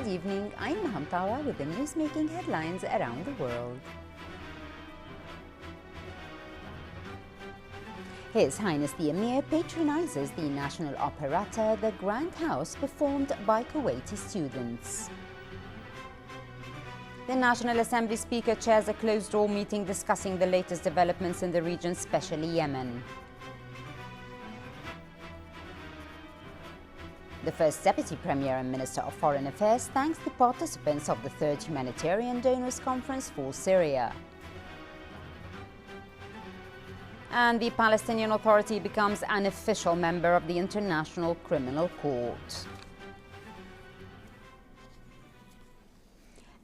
Good evening, I'm Maham Tawa with the news making headlines around the world. His Highness the Emir patronizes the national operetta The Grand House performed by Kuwaiti students. The National Assembly Speaker chairs a closed-door meeting discussing the latest developments in the region, especially Yemen. The First Deputy Premier and Minister of Foreign Affairs thanks the participants of the Third Humanitarian Donors Conference for Syria. And the Palestinian Authority becomes an official member of the International Criminal Court.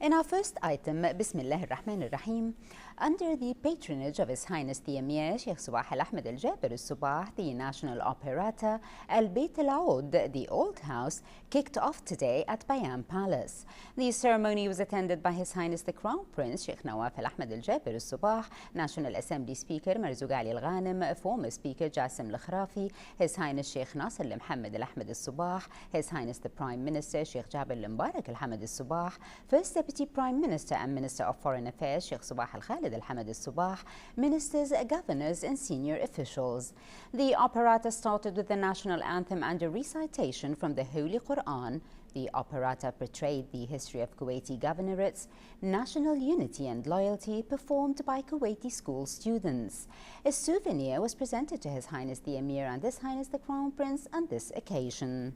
In our first item, Bismillah ar-Rahman ar-Rahim, under the patronage of His Highness the Emir Sheikh Sabah Al-Ahmed Al-Jaber Al-Sabah, the national operetta Al-Bayt Al-Aoud, the Old House, kicked off today at Bayan Palace. The ceremony was attended by His Highness the Crown Prince Sheikh Nawaf Al-Ahmed Al-Jaber Al-Sabah, National Assembly Speaker Marzouk Ali Al-Ghanem, former Speaker Jassim Al-Khrafi, His Highness Sheikh Nasser Al-Mohammed Al-Ahmed Al-Sabah, His Highness the Prime Minister Sheikh Jabir Al-Mubarak Al-Hamad Al-Sabah, First Deputy Prime Minister and Minister of Foreign Affairs Sheikh Sabah Al-Khalid Al-Hamad Al-Sabah, ministers, governors and senior officials. The operetta started with the national anthem and a recitation from the Holy Quran. The operetta portrayed the history of Kuwaiti governorates, national unity and loyalty, performed by Kuwaiti school students. A souvenir was presented to His Highness the Emir and His Highness the Crown Prince on this occasion.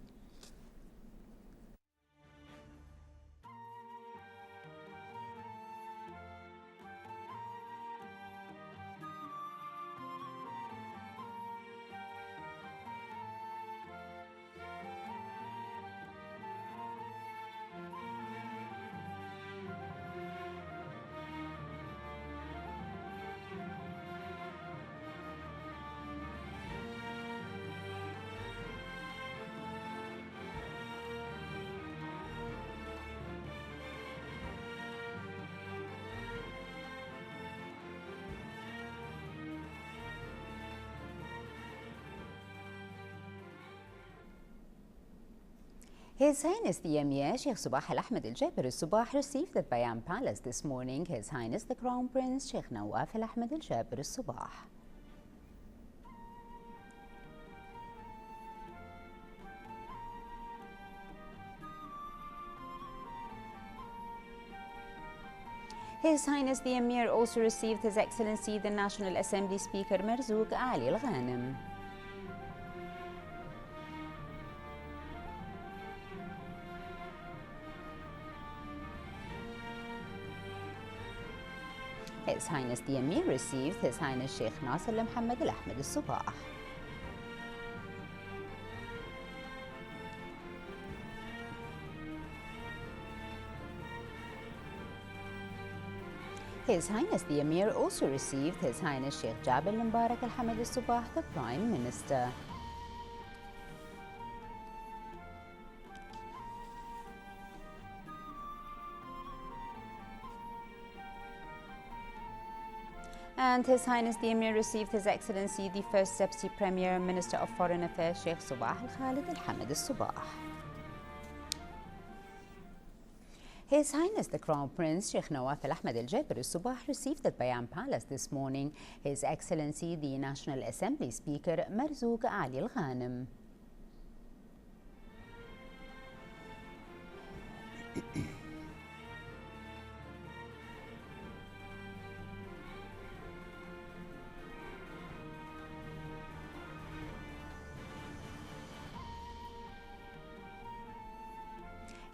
His Highness the Emir Sheikh Sabah Al-Ahmed Al-Jaber Al-Sabah received at Bayan Palace this morning His Highness the Crown Prince Sheikh Nawaf Al-Ahmed Al-Jaber Al-Sabah. His Highness the Emir also received His Excellency the National Assembly Speaker Marzouk Ali Al-Ghanem. His Highness the Emir received His Highness Sheikh Nasser Al-Mohammed Al-Ahmed Al-Sabah. His Highness the Emir also received His Highness Sheikh Jabir Al-Mubarak Al-Hamad Al-Sabah, the Prime Minister. And His Highness the Emir received His Excellency the First Deputy Premier and Minister of Foreign Affairs Sheikh Sabah Al-Khalid Al-Hamad Al-Sabah. His Highness the Crown Prince Sheikh Nawaf Al-Ahmed Al-Jaber Al-Sabah received at Bayan Palace this morning His Excellency the National Assembly Speaker Marzouk Ali Al-Ghanem.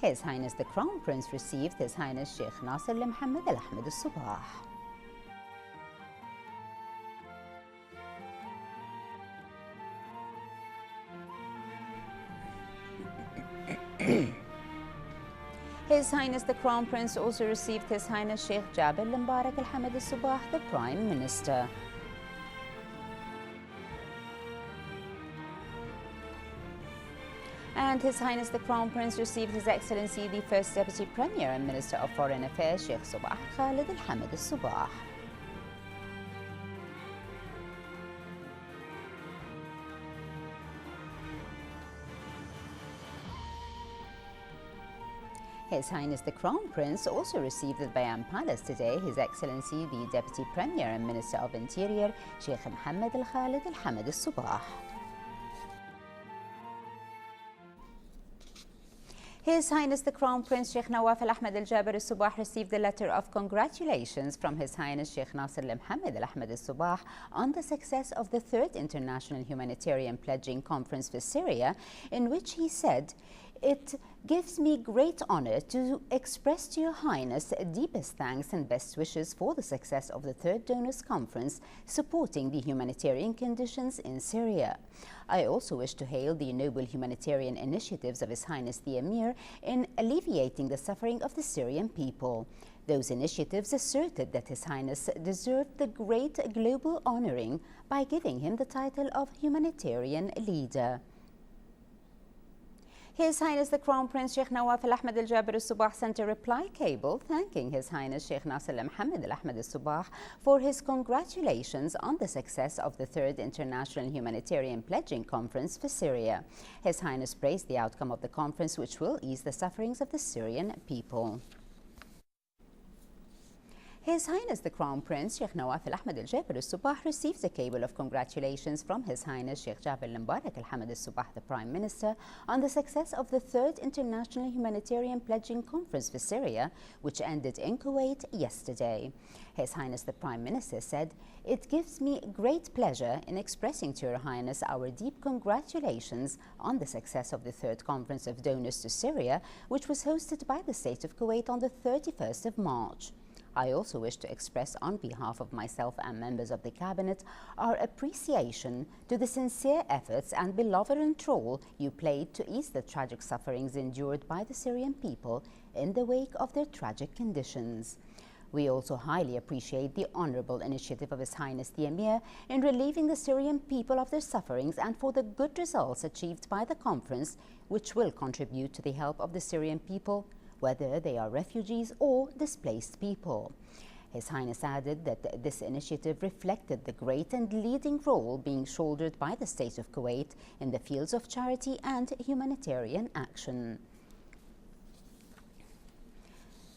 His Highness the Crown Prince received His Highness Sheikh Nasser Al-Mohammed Al-Ahmed Al-Sabah. His Highness the Crown Prince also received His Highness Sheikh Jabir Al-Mubarak Al-Hamad Al-Sabah, the Prime Minister. And His Highness the Crown Prince received His Excellency the First Deputy Premier and Minister of Foreign Affairs Sheikh Sabah Khalid Al-Hamad Al-Sabah. His Highness the Crown Prince also received at Bayan Palace today His Excellency the Deputy Premier and Minister of Interior, Sheikh Mohammed Al Khalid Al Hamad Al Subah. His Highness the Crown Prince Sheikh Nawaf Al Ahmed Al Jaber Al Subah received a letter of congratulations from His Highness Sheikh Nasser Al Mohammed Al Ahmed Al Subah on the success of the 3rd International Humanitarian Pledging Conference for Syria, in which he said, "It gives me great honor to express to Your Highness deepest thanks and best wishes for the success of the 3rd Donors Conference supporting the humanitarian conditions in Syria. I also wish to hail the noble humanitarian initiatives of His Highness the Emir in alleviating the suffering of the Syrian people. Those initiatives asserted that His Highness deserved the great global honoring by giving him the title of humanitarian leader." His Highness the Crown Prince Sheikh Nawaf Al Ahmed Al Jaber Al Subah sent a reply cable thanking His Highness Sheikh Nasser Al Mohammed Al Ahmed Al Subah for his congratulations on the success of the 3rd International Humanitarian Pledging Conference for Syria. His Highness praised the outcome of the conference, which will ease the sufferings of the Syrian people. His Highness the Crown Prince Sheikh Nawaf Al Ahmed Al Jaber Al Subah received a cable of congratulations from His Highness Sheikh Jaber Al Mubarak Al Hamad Al Subah, the Prime Minister, on the success of the 3rd International Humanitarian Pledging Conference for Syria, which ended in Kuwait yesterday. His Highness the Prime Minister said, "It gives me great pleasure in expressing to Your Highness our deep congratulations on the success of the 3rd Conference of Donors to Syria, which was hosted by the State of Kuwait on the 31st of March. I also wish to express on behalf of myself and members of the Cabinet our appreciation to the sincere efforts and benevolent role you played to ease the tragic sufferings endured by the Syrian people in the wake of their tragic conditions. We also highly appreciate the honourable initiative of His Highness the Emir in relieving the Syrian people of their sufferings and for the good results achieved by the conference, which will contribute to the help of the Syrian people, whether they are refugees or displaced people." His Highness added that this initiative reflected the great and leading role being shouldered by the State of Kuwait in the fields of charity and humanitarian action.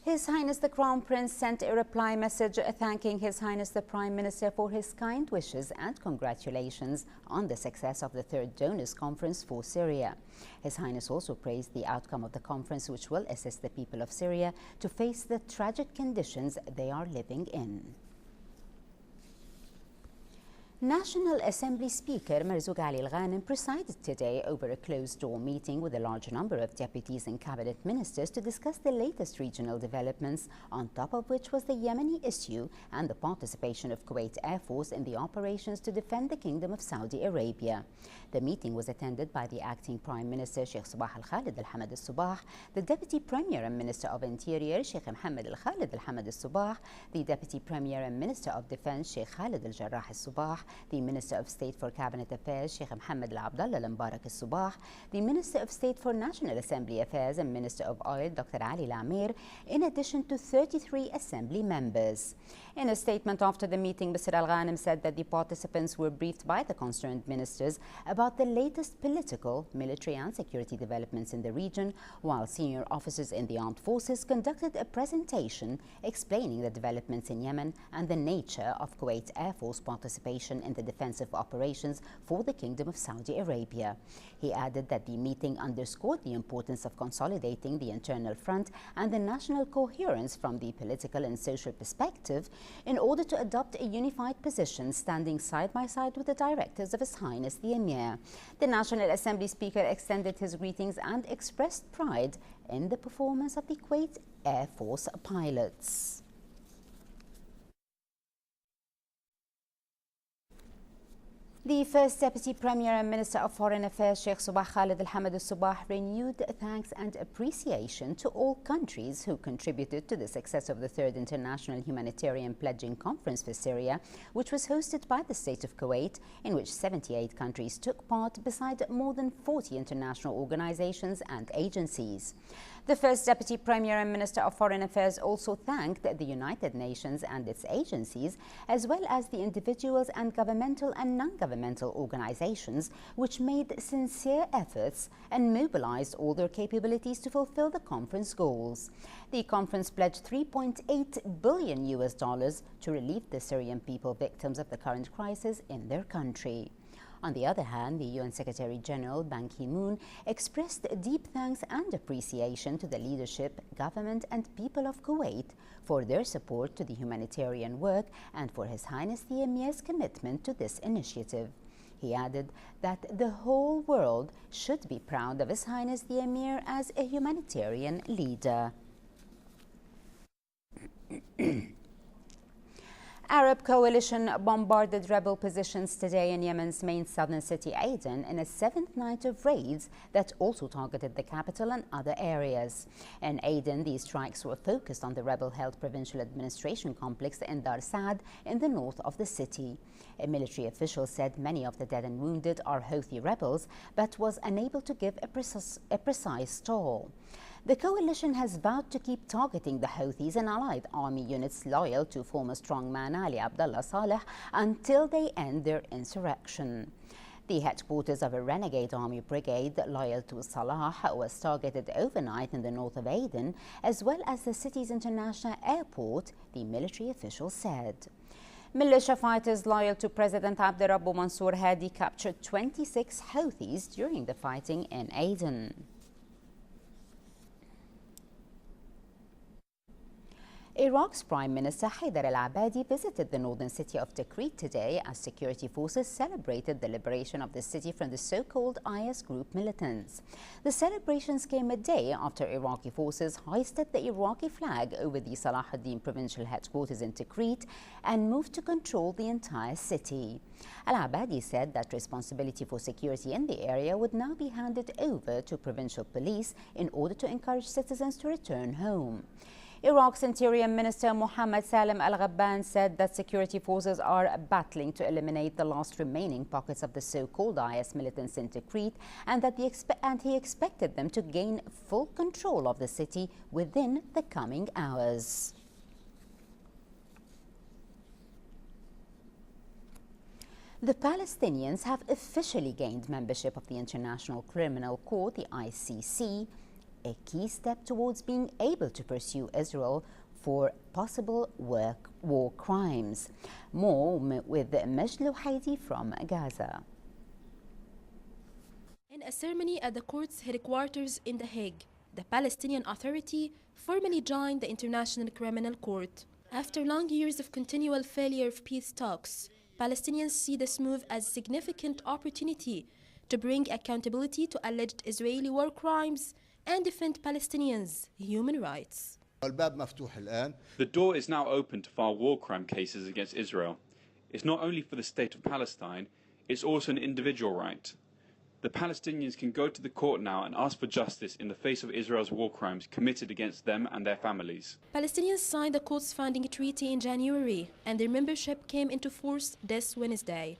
His Highness the Crown Prince sent a reply message thanking His Highness the Prime Minister for his kind wishes and congratulations on the success of the 3rd Donors Conference for Syria. His Highness also praised the outcome of the conference, which will assist the people of Syria to face the tragic conditions they are living in. National Assembly Speaker Marzouk Ali Al Ghanem presided today over a closed-door meeting with a large number of deputies and cabinet ministers to discuss the latest regional developments, on top of which was the Yemeni issue and the participation of Kuwait Air Force in the operations to defend the Kingdom of Saudi Arabia. The meeting was attended by the acting Prime Minister Sheikh Sabah Al Khalid Al Hamad Al Subah, the Deputy Premier and Minister of Interior Sheikh Mohammed Al Khalid Al Hamad Al Subah, the Deputy Premier and Minister of Defence Sheikh Khalid Al Jarrah Al Subah, the Minister of State for Cabinet Affairs Sheikh Mohammed Al Abdullah Al Mubarak Al Subah, the Minister of State for National Assembly Affairs and Minister of Oil Dr. Ali Al Amir, in addition to 33 Assembly members. In a statement after the meeting, Mr. Al Ghanem said that the participants were briefed by the concerned ministers about the latest political, military and security developments in the region, while senior officers in the armed forces conducted a presentation explaining the developments in Yemen and the nature of Kuwait Air Force participation in the defensive operations for the Kingdom of Saudi Arabia. He added that the meeting underscored the importance of consolidating the internal front and the national coherence from the political and social perspective in order to adopt a unified position standing side by side with the directives of His Highness the Emir. The National Assembly Speaker extended his greetings and expressed pride in the performance of the Kuwait Air Force pilots. The First Deputy Premier and Minister of Foreign Affairs, Sheikh Sabah Khalid Al Hamad Al Subah, renewed thanks and appreciation to all countries who contributed to the success of the 3rd International Humanitarian Pledging Conference for Syria, which was hosted by the State of Kuwait, in which 78 countries took part, beside more than 40 international organizations and agencies. The First Deputy Premier and Minister of Foreign Affairs also thanked the United Nations and its agencies, as well as the individuals and governmental and non-governmental non-governmental organizations which made sincere efforts and mobilized all their capabilities to fulfill the conference goals. The conference pledged $3.8 billion to relieve the Syrian people victims of the current crisis in their country. On the other hand, the UN Secretary General Ban Ki-moon expressed deep thanks and appreciation to the leadership, government and people of Kuwait for their support to the humanitarian work and for His Highness the Emir's commitment to this initiative. He added that the whole world should be proud of His Highness the Emir as a humanitarian leader. Arab coalition bombarded rebel positions today in Yemen's main southern city Aden in a seventh night of raids that also targeted the capital and other areas. In Aden, these strikes were focused on the rebel-held provincial administration complex in Dar Saad in the north of the city. A military official said many of the dead and wounded are Houthi rebels, but was unable to give a precise toll. The coalition has vowed to keep targeting the Houthis and allied army units loyal to former strongman Ali Abdullah Saleh until they end their insurrection. The headquarters of a renegade army brigade loyal to Salah was targeted overnight in the north of Aden, as well as the city's international airport, the military official said. Militia fighters loyal to President Abdurrabbu Mansour Hadi captured 26 Houthis during the fighting in Aden. Iraq's Prime Minister Haider al-Abadi visited the northern city of Tikrit today as security forces celebrated the liberation of the city from the so-called IS group militants. The celebrations came a day after Iraqi forces hoisted the Iraqi flag over the Salahuddin provincial headquarters in Tikrit and moved to control the entire city. Al-Abadi said that responsibility for security in the area would now be handed over to provincial police in order to encourage citizens to return home. Iraq's Interior Minister Mohammed Salim Al-Ghabban said that security forces are battling to eliminate the last remaining pockets of the so-called IS militants in Tikrit and that he expected them to gain full control of the city within the coming hours. The Palestinians have officially gained membership of the International Criminal Court, the ICC, a key step towards being able to pursue Israel for possible war crimes. More with Majlou Haidi from Gaza. In a ceremony at the court's headquarters in The Hague, the Palestinian Authority formally joined the International Criminal Court. After long years of continual failure of peace talks, Palestinians see this move as a significant opportunity to bring accountability to alleged Israeli war crimes and defend Palestinians' human rights. The door is now open to file war crime cases against Israel. It's not only for the state of Palestine, it's also an individual right. The Palestinians can go to the court now and ask for justice in the face of Israel's war crimes committed against them and their families. Palestinians signed the court's founding treaty in January, and their membership came into force this Wednesday.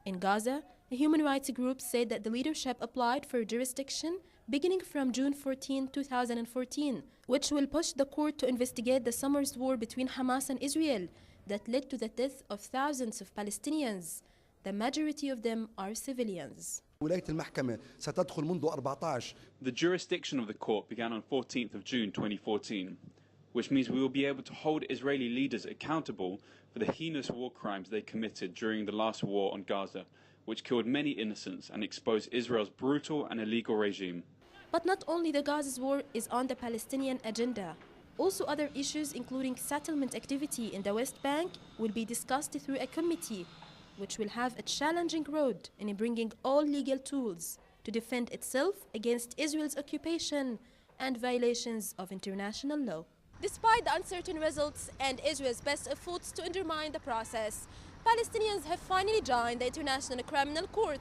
In Gaza, a human rights group said that the leadership applied for jurisdiction beginning from June 14, 2014, which will push the court to investigate the summer's war between Hamas and Israel that led to the death of thousands of Palestinians. The majority of them are civilians. The jurisdiction of the court began on 14th of June 2014, which means we will be able to hold Israeli leaders accountable for the heinous war crimes they committed during the last war on Gaza, which killed many innocents and exposed Israel's brutal and illegal regime. But not only the Gaza's war is on the Palestinian agenda. Also other issues including settlement activity in the West Bank will be discussed through a committee which will have a challenging road in bringing all legal tools to defend itself against Israel's occupation and violations of international law. Despite the uncertain results and Israel's best efforts to undermine the process, Palestinians have finally joined the International Criminal Court.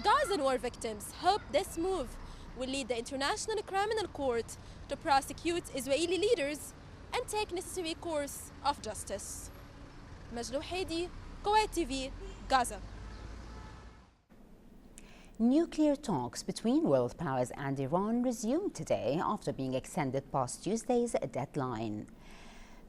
Gazan war victims hope this move will lead the International Criminal Court to prosecute Israeli leaders and take necessary course of justice. Majlou Haidi, Kuwait TV, Gaza. Nuclear talks between world powers and Iran resumed today after being extended past Tuesday's deadline.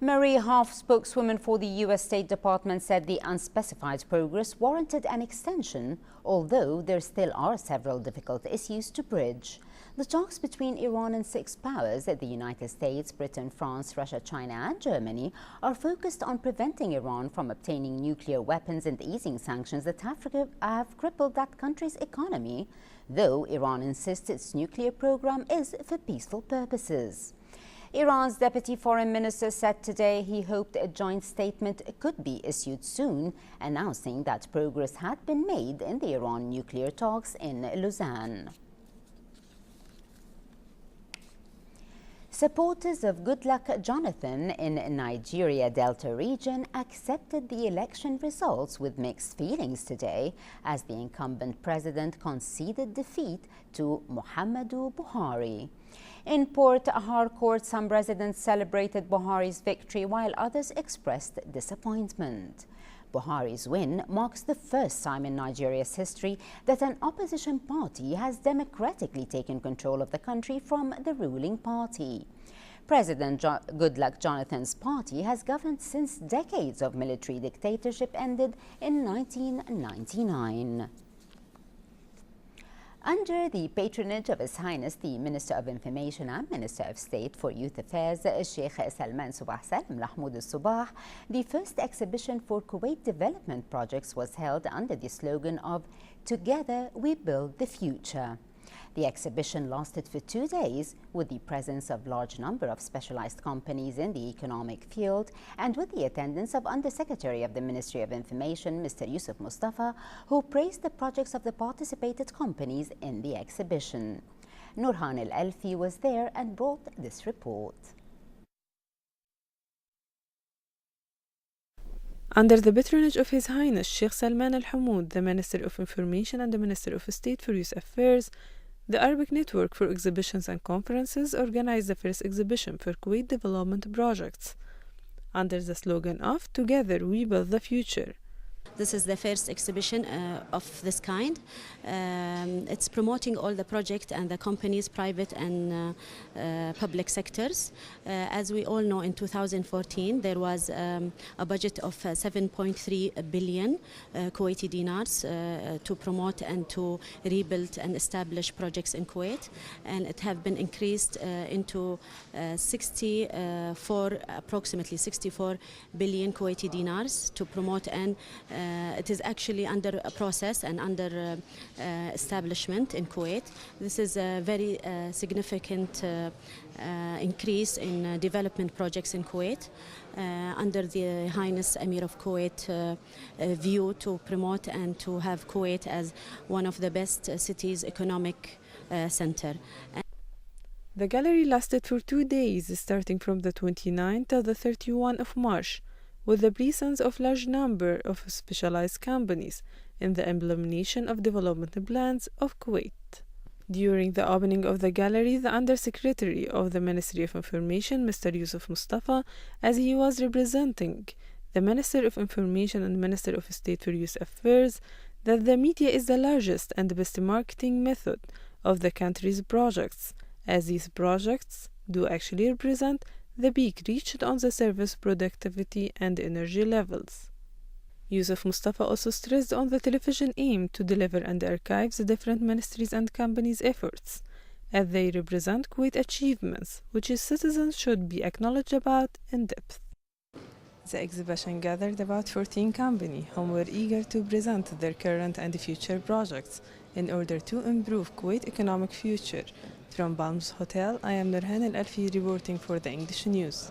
Marie Harf, spokeswoman for the U.S. State Department, said the unspecified progress warranted an extension, although there still are several difficult issues to bridge. The talks between Iran and six powers, the United States, Britain, France, Russia, China and Germany, are focused on preventing Iran from obtaining nuclear weapons and easing sanctions that have crippled that country's economy, though Iran insists its nuclear program is for peaceful purposes. Iran's deputy foreign minister said today he hoped a joint statement could be issued soon, announcing that progress had been made in the Iran nuclear talks in Lausanne. Supporters of Goodluck Jonathan in Nigeria Delta region accepted the election results with mixed feelings today as the incumbent president conceded defeat to Muhammadu Buhari. In Port Harcourt, some residents celebrated Buhari's victory while others expressed disappointment. Buhari's win marks the first time in Nigeria's history that an opposition party has democratically taken control of the country from the ruling party. President Goodluck Jonathan's party has governed since decades of military dictatorship ended in 1999. Under the patronage of His Highness the Minister of Information and Minister of State for Youth Affairs, Sheikh Salman Subah Salim Mahmoud Al-Subah, the first exhibition for Kuwait development projects was held under the slogan of "Together we build the future." The exhibition lasted for 2 days with the presence of large number of specialized companies in the economic field and with the attendance of Undersecretary of the Ministry of Information, Mr. Yusuf Mustafa, who praised the projects of the participated companies in the exhibition. Nurhan Al-Alfi was there and brought this report. Under the patronage of His Highness Sheikh Salman Al-Hamoud, the Minister of Information and the Minister of State for Youth Affairs, the Arabic Network for Exhibitions and Conferences organized the first exhibition for Kuwait development projects under the slogan of "Together we build the future." This is the first exhibition of this kind. It's promoting all the projects and the companies, private and public sectors. As we all know, in 2014 there was a budget of 7.3 billion Kuwaiti dinars to promote and to rebuild and establish projects in Kuwait, and it have been increased into approximately 64 billion Kuwaiti dinars to promote, and it is actually under a process and under establishment in Kuwait. This is a very significant increase in development projects in Kuwait under the Highness Emir of Kuwait view to promote and to have Kuwait as one of the best cities economic center. The gallery lasted for 2 days, starting from the 29th till the 31st of March, with the presence of large number of specialized companies in the implementation of development plans of Kuwait. During the opening of the gallery, the Undersecretary of the Ministry of Information, Mr. Yusuf Mustafa, as he was representing the Minister of Information and Minister of State for Youth Affairs, that the media is the largest and best marketing method of the country's projects, as these projects do actually represent the peak reached on the service productivity and energy levels. Yusuf Mustafa also stressed on the television aim to deliver and archive the different ministries and companies' efforts, as they represent Kuwait achievements, which its citizens should be acknowledged about in depth. The exhibition gathered about 14 companies who were eager to present their current and future projects in order to improve Kuwait's economic future. From Palms Hotel, I am Nurhan Al-Alfi reporting for the English News.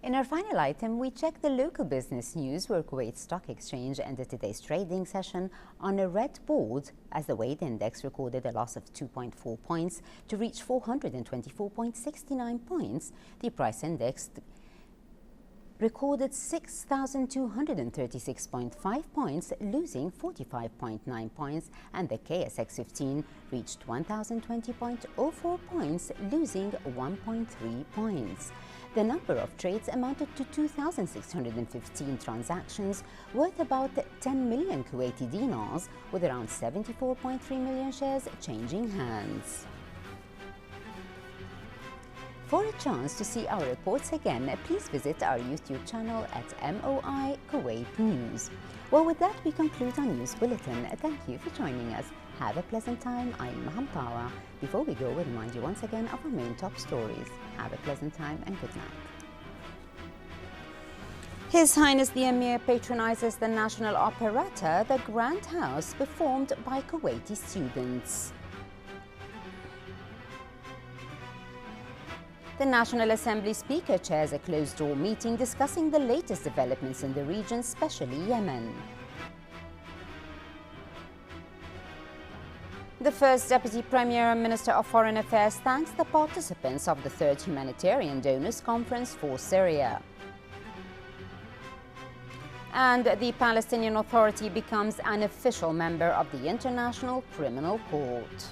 In our final item, we check the local business news where Kuwait Stock Exchange ended today's trading session on a red board as the weight index recorded a loss of 2.4 points to reach 424.69 points. The price index recorded 6,236.5 points, losing 45.9 points, and the KSX 15 reached 1,020.04 points, losing 1.3 points. The number of trades amounted to 2,615 transactions worth about 10 million Kuwaiti dinars, with around 74.3 million shares changing hands. For a chance to see our reports again, please visit our YouTube channel at MOI Kuwait News. Well, with that, we conclude our news bulletin. Thank you for joining us. Have a pleasant time. I'm Mahampawa. Before we go, we remind you once again of our main top stories. Have a pleasant time and good night. His Highness the Emir patronizes the national operetta, The Grand House, performed by Kuwaiti students. The National Assembly Speaker chairs a closed-door meeting discussing the latest developments in the region, especially Yemen. The First Deputy Premier and Minister of Foreign Affairs thanks the participants of the Third Humanitarian Donors Conference for Syria. And the Palestinian Authority becomes an official member of the International Criminal Court.